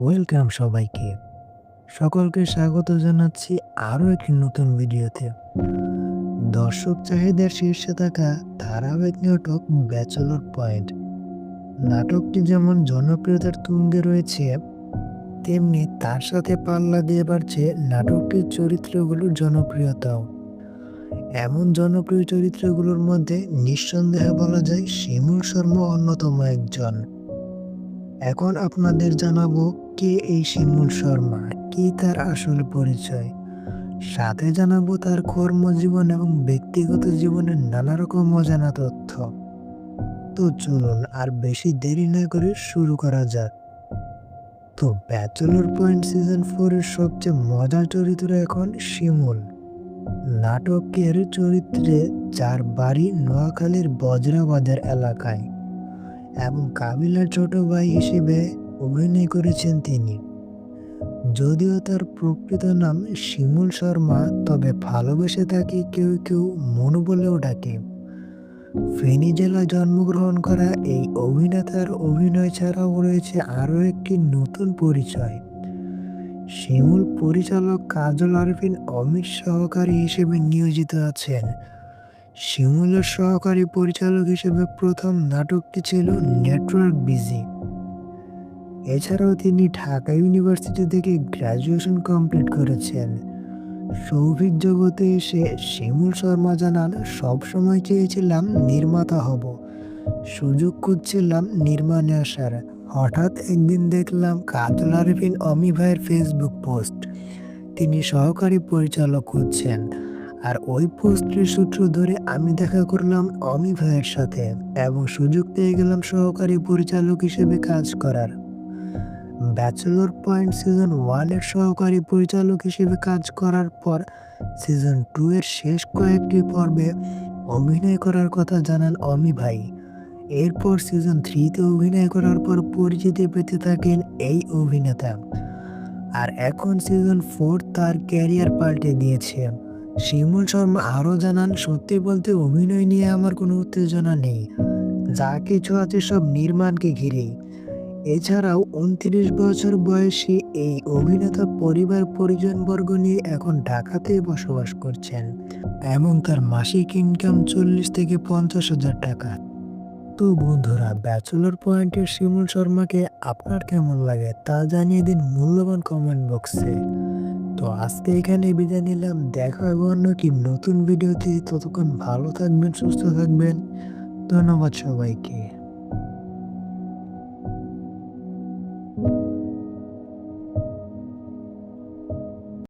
Welcome সবাইকে। সকলকে স্বাগত জানাচ্ছি আরও একটি নতুন ভিডিওতে। দর্শক চাহিদার শীর্ষে থাকা ধারাবাহিক নাটক ব্যাচেলর পয়েন্ট। নাটকটি যেমন জনপ্রিয়তার তুঙ্গে রয়েছে, তেমনি তার সাথে পাল্লা দিয়ে বাড়ছে নাটকটির চরিত্রগুলোর জনপ্রিয়তাও। এমন জনপ্রিয় চরিত্রগুলোর মধ্যে নিঃসন্দেহে বলা যায় শিমুল শর্মা অন্যতম একজন। এখন আপনাদের জানাবো কে এই শিমুল শর্মা, কি তার আসল পরিচয়। সাথে জানাবো তার কর্মজীবন এবং ব্যক্তিগত জীবনের নানা রকম অজানা তথ্য। তো চলুন আর বেশি দেরি না করে শুরু করা যাক। তো ব্যাচেলর পয়েন্ট সিজন 4 এর সবচেয়ে মজার চরিত্র এখন শিমুল। নাটকের চরিত্রে যার বাড়ি নোয়াখালীর বজ্রাবাদের এলাকায় এবং কাবিলার ছোট ভাই হিসেবে অভিনয় করেছেন তিনি। যদিও তার প্রকৃত নাম শিমুল শর্মা, তবে ভালোবেসে তাকে কেউ কেউ মনু বলেও ডাকে। ফেনী জেলায় জন্মগ্রহণ করা এই অভিনেতার অভিনয় ছাড়াও রয়েছে আরও একটি নতুন পরিচয়। শিমুল পরিচালক কাজল আরফিন অমির সহকারী হিসেবে নিয়োজিত আছেন। শিমুলের সহকারী পরিচালক হিসেবে প্রথম নাটকটি ছিল নেটওয়ার্ক বিজি। এছাড়াও তিনি ঢাকা ইউনিভার্সিটি থেকে গ্র্যাজুয়েশন কমপ্লিট করেছেন। শৌভিক জগতে এসে শিমুল শর্মা জানান, সবসময় চেয়েছিলাম নির্মাতা হব, সুযোগ খুঁজছিলাম নির্মাণে আসার। হঠাৎ একদিন দেখলাম কাজল আরফিন অমি ভাইয়ের ফেসবুক পোস্ট, তিনি সহকারী পরিচালক খুঁজছেন। আর ওই পোস্টের সূত্র ধরে আমি দেখা করলাম অমি ভাইয়ের সাথে এবং সুযোগ পেয়ে গেলাম সহকারী পরিচালক হিসেবে কাজ করার। ব্যাচেলর পয়েন্ট সিজন 1 এর সহকারী পরিচালক হিসেবে কাজ করার পর সিজন 2 এর শেষ কয়েকটি পর্বে অভিনয় করার কথা জানান অমি ভাই। এরপর সিজন 3-তে অভিনয় করার পর পরিচিতি পেতে থাকেন এই অভিনেতা। আর এখন সিজন 4 তার ক্যারিয়ার পাল্টে দিয়েছে। শিমুল শর্মা আরও জানান, সত্যি বলতে অভিনয় নিয়ে আমার কোনো উত্তেজনা নেই, যা কিছু আছে সব নির্মাণকে ঘিরেই। এছাড়াও 29 বছর বয়সী এই অভিনেতা পরিবার পরিজনবর্গ নিয়ে এখন ঢাকাতে বসবাস করছেন এবং তার মাসিক ইনকাম 40 থেকে 50 হাজার টাকা। তো বন্ধুরা, ব্যাচেলর পয়েন্টের শিমুল শর্মাকে আপনার কেমন লাগে তা জানিয়ে দিন মূল্যবান কমেন্ট বক্সে। তো আজকে এখানে বিদায় নিলাম, দেখা হবে অন্য কি নতুন ভিডিওতে। ততক্ষণ ভালো থাকবেন, সুস্থ থাকবেন। ধন্যবাদ সবাইকে।